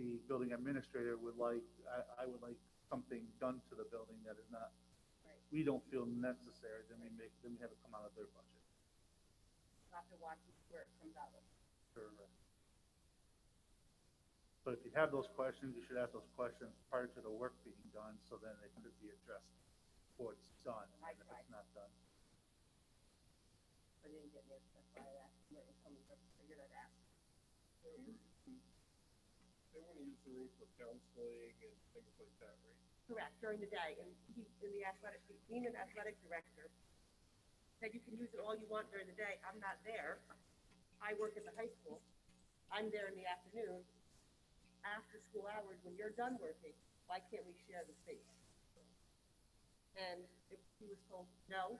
the building administrator I would like something done to the building that is not, Right. we don't feel necessary, then we have it come out of their budget. We'll have to watch where it comes out of. Correct. But if you have those questions, you should ask those questions prior to the work being done, so then it could be addressed before it's done, and if it's not done. I didn't get it, that's why I asked where it was coming from, I figured I'd ask. They want to use the room for counseling and things like that, right? Correct, during the day, and he, in the being an athletic director, said you can use it all you want during the day, I'm not there. I work at the high school, I'm there in the afternoon, after school hours, when you're done working, why can't we share the space? And if he was told, no,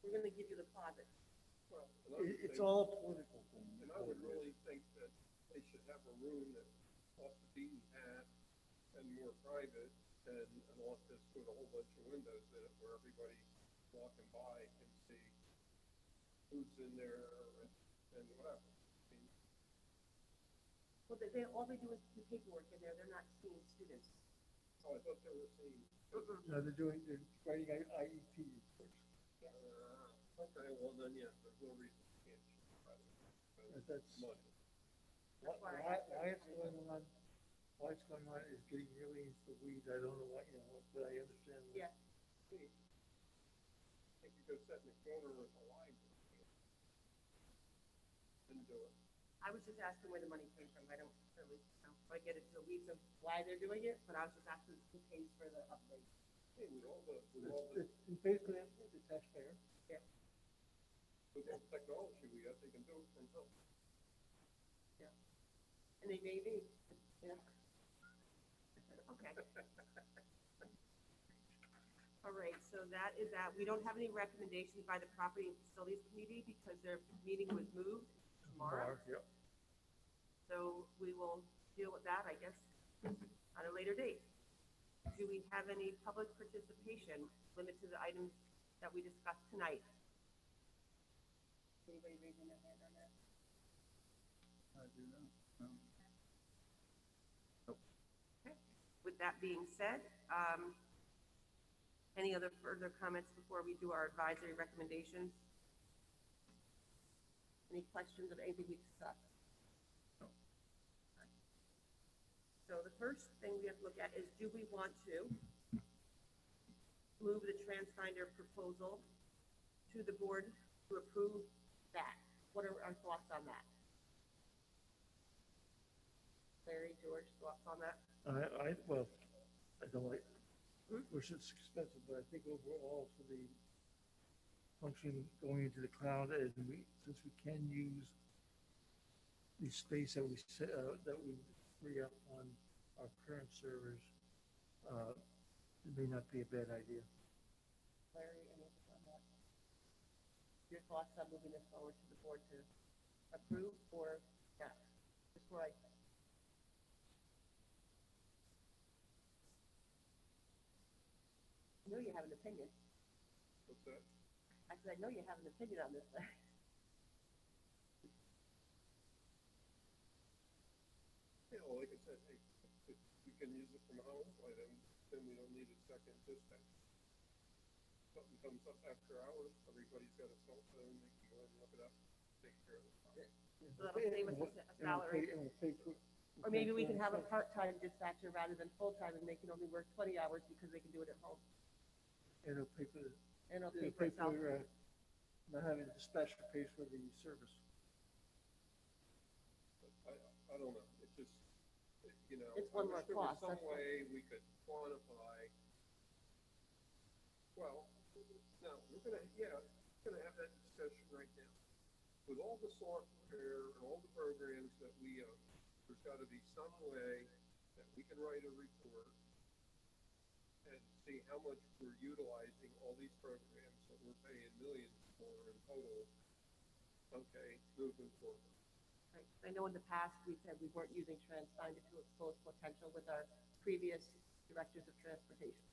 we're gonna give you the closet. Well, and I would It's think- all political. And I would really think that they should have a room that's off the beaten path and more private and an office with a whole bunch of windows in it where everybody walking by can see who's in there and whatever. I mean, Well, all they do is do paperwork in there, they're not seeing students. oh, I thought they were saying, No, they're writing IEP reports. okay, well then, yeah, there's no reason you can't shoot private. That's Money. why it's going on. Why it's going on is getting really into the weeds. I don't know what, but I understand. Yeah. I think you could set in the corner with a library. Didn't do it. I was just asking where the money came from, I don't really, I get into the weeds of why they're doing it, but I was just asking who pays for the upgrade. Hey, with all the It's basically the taxpayer. with all the technology we got, they can do it from home. And they may be, yeah. Okay. All right, so that is that. We don't have any recommendations by the Property and Facilities Committee because their meeting was moved tomorrow. Yep. So we will deal with that, I guess, on a later date. Do we have any public participation limited to the items that we discussed tonight? Anybody raising their hand on that? I do know. With that being said, any other further comments before we do our advisory recommendations? Any questions of anything we discussed? So the first thing we have to look at is, do we want to move the TransFinder proposal to the board to approve that? What are our thoughts on that? Larry, George, thoughts on that? Well, I don't like, which it's expensive, but I think overall for the function going into the cloud, and since we can use the space that that we free up on our current servers, it may not be a bad idea. Larry, anything on that? Your thoughts on moving this forward to the board to approve or not? Before I. I know you have an opinion. What's that? I said, I know you have an opinion on this. Yeah, well, like I said, hey, if we can use it from home, why then we don't need a second dispatch. Something comes up after hours, everybody's got a cell phone, they can go and look it up, take care of the problem. So that'll save us a salary. Or maybe we can have a part-time dispatcher rather than full-time, and they can only work 20 hours because they can do it at home. And it'll pay for And it'll pay for itself. not having a dispatcher pays for the service. But I don't know, it just, you know. It's one I more wish there was cost, some that's what- way we could quantify, well, no, we're gonna have that discussion right now. With all the software and all the programs that we own, there's gotta be some way that we can write a report and see how much we're utilizing all these programs that we're paying millions for in total, okay, moving forward. Right. I know in the past, we said we weren't using TransFinder to its fullest potential with our previous directors of transportation.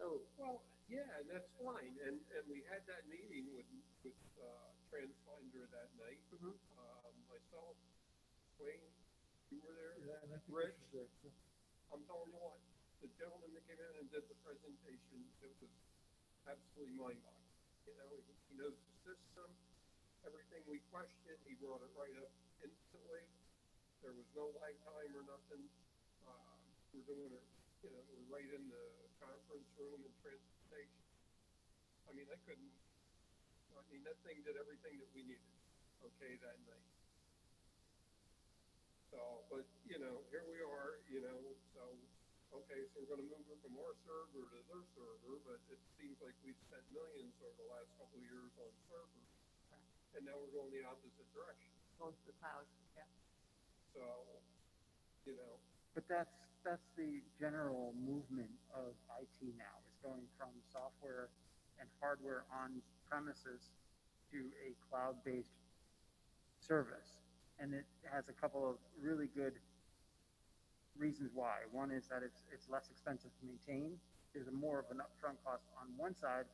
So, Well, yeah, and that's fine, and we had that meeting with TransFinder that night. Myself, Wayne, you were there? Yeah, and I think Rich? this is there. I'm telling you what, the gentleman that came in and did the presentation, it was absolutely mind-boggling. You know, he knows the system, everything we questioned, he brought it right up instantly. There was no lag time or nothing. We're doing it, you know, we're right in the conference room and transportation. I mean, that thing did everything that we needed, okay, that night. So, but, you know, here we are, you know, so, okay, so we're gonna move it from our server to their server, but it seems like we've spent millions over the last couple of years on servers. And now we're going the opposite direction. going to the cloud, yeah. So, you know, But that's the general movement of IT now, is going from software and hardware on premises to a cloud-based service. And it has a couple of really good reasons why. One is that it's less expensive to maintain. There's more of an upfront cost on one side,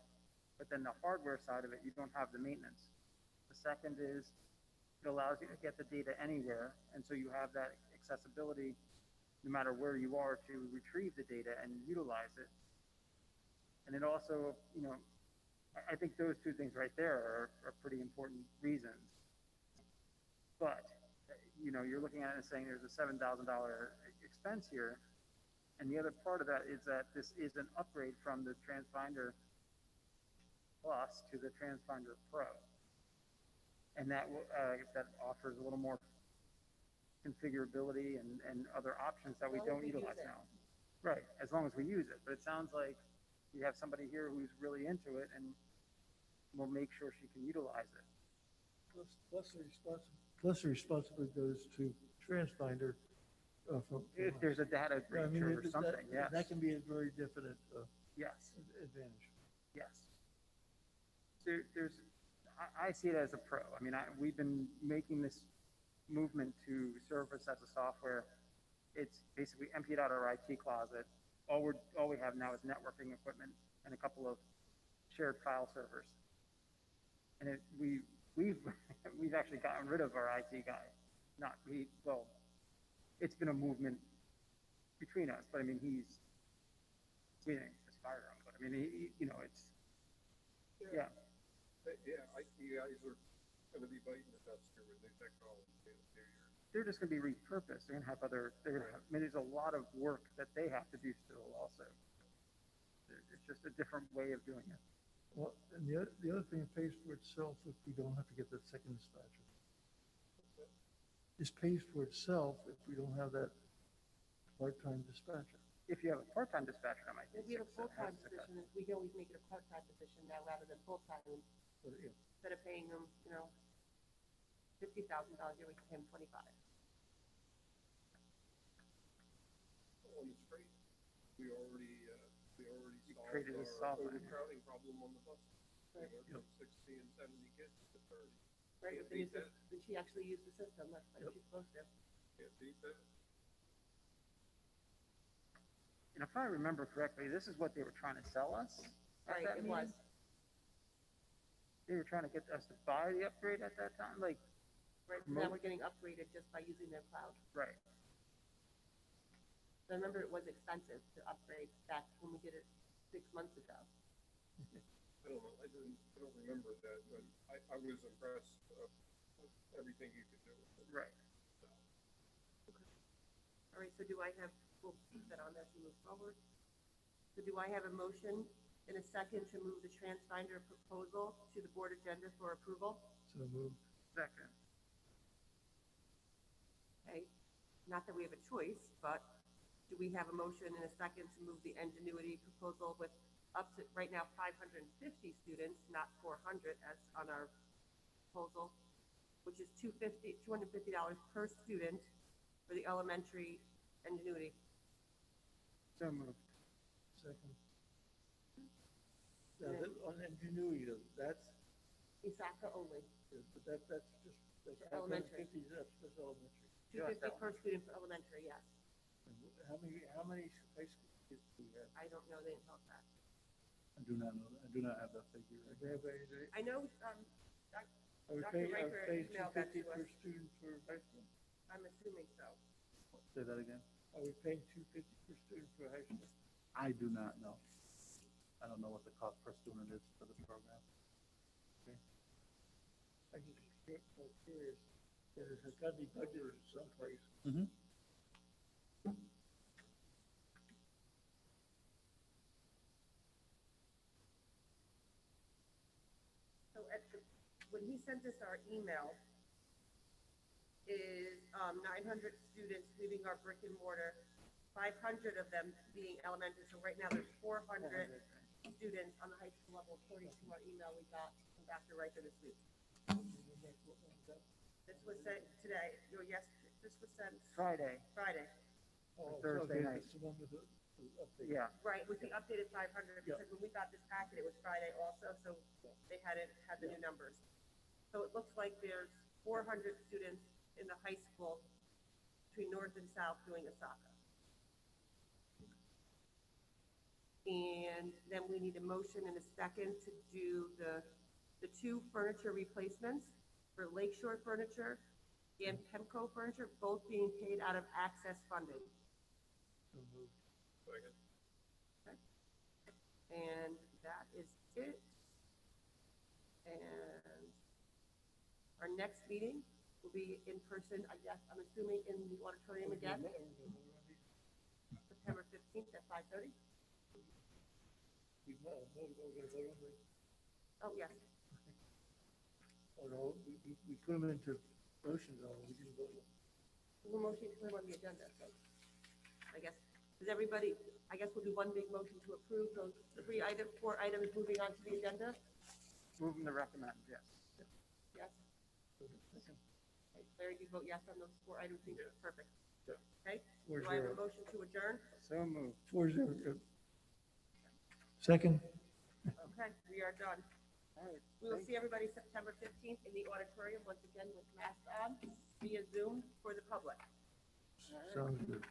but then the hardware side of it, you don't have the maintenance. The second is it allows you to get the data anywhere, and so you have that accessibility no matter where you are to retrieve the data and utilize it. And it also, you know, I think those two things right there are pretty important reasons. But, you know, you're looking at it and saying there's a $7,000 expense here. And the other part of that is that this is an upgrade from the TransFinder Plus to the TransFinder Pro. And that offers a little more configurability and other options that we As long don't as we use utilize it. now. Right, as long as we use it. But it sounds like you have somebody here who's really into it and will make sure she can utilize it. Plus the responsibility goes to TransFinder from If us. there's a data Yeah, I breach mean, or that- something, yes, That can be a very definite, yes, advantage. yes. There's, I see it as a pro. I mean, we've been making this movement to service as a software. It's basically emptied out our IT closet. All we have now is networking equipment and a couple of shared file servers. And we've we've actually gotten rid of our IT guy. Well, it's been a movement between us, but I mean, we didn't just fire him, but I mean, it's, yeah. Yeah, IT guys are gonna be biting the dust here with new technology. They're just gonna be repurposed. They're gonna have I mean, there's a lot of work that they have to do still also. It's just a different way of doing it. Well, and the other thing, it pays for itself if we don't have to get that second dispatcher. It pays for itself if we don't have that part-time dispatcher. If you have a part-time dispatcher, that might be If we have a six, full-time that's okay. position, we can always make it a part-time position now rather than full-time. But, yeah, Instead of paying them, $50,000 a year, we can pay them 25. On the street, we already solved created a our software. overcrowding problem on the bus. We Right. went from 60 and 70 kids to 30. Right, if Can't they use beat that. then she actually used the system, that's what Yep. she's supposed to. Can't beat that. And if I remember correctly, this is what they were trying to sell us at Right, that it meeting? was. They were trying to get us to buy the upgrade at that time, like, Right, so now we're getting upgraded just by using their cloud. right. So I remember it was expensive to upgrade back when we did it 6 months ago. I don't know, I don't remember that, but I was impressed with everything you could do with it. Right. All right, so do I have, we'll keep that on there as we move forward. So do I have a motion in a second to move the TransFinder proposal to the board agenda for approval? so moved. Second. Okay, not that we have a choice, but do we have a motion in a second to move the Ingenuity proposal with up to, right now, 550 students, not 400 as on our proposal, which is $250 per student for the elementary Ingenuity. So moved. Second. Now, on Ingenuity, though, that's, ESASD only, but that's just, that's For elementary. 550, that's elementary. 250 per student for elementary, yes. And how many high school kids do we have? I don't know, they didn't tell us that. I do not know that. I do not have that figure. Do we have any- I know, Are we Dr. paying, Riker emailed that to 250 per us. student for high school? I'm assuming so. Say that again. Are we paying 250 per student for high school? I do not know. I don't know what the cost per student is for this program. I just curious, because it has got to be budgeted someplace. Mm-hmm. So when he sent us our email, is 900 students leaving our brick and mortar, 500 of them being elementary. So right now there's 400 students on the high school level, according to our email we got from Dr. Riker this week. This was sent today, this was sent Friday. Friday. Oh, Thursday okay, night. that's the one with the update. Yeah. Right, with the updated 500, because when we got this packet, it was Friday also, so they had the new numbers. So it looks like there's 400 students in the high school between north and south doing ESASD. And then we need a motion and a second to do the 2 furniture replacements for Lakeshore Furniture and Pemco Furniture, both being paid out of access funding. So moved. Second. And that is it. And our next meeting will be in person, I guess, I'm assuming in the auditorium again, September 15th at 5:30. We're gonna vote on this. Oh, yes. Oh, no, we put them into motions, we didn't vote on them. We'll motion to put them on the agenda, so I guess, does everybody, I guess we'll do one big motion to approve those 4 items moving on to the agenda? Moving to recommend, yes. Yes? Second. Okay, Larry, do you vote yes on those 4 items? Yes. Perfect. Okay? Four Do I have a zero. motion to adjourn? So moved. 4-0. Second. Okay, we are done. All right. We will thank see everybody September 15th in the auditorium, once again with masks on, via Zoom for the public. Sounds good.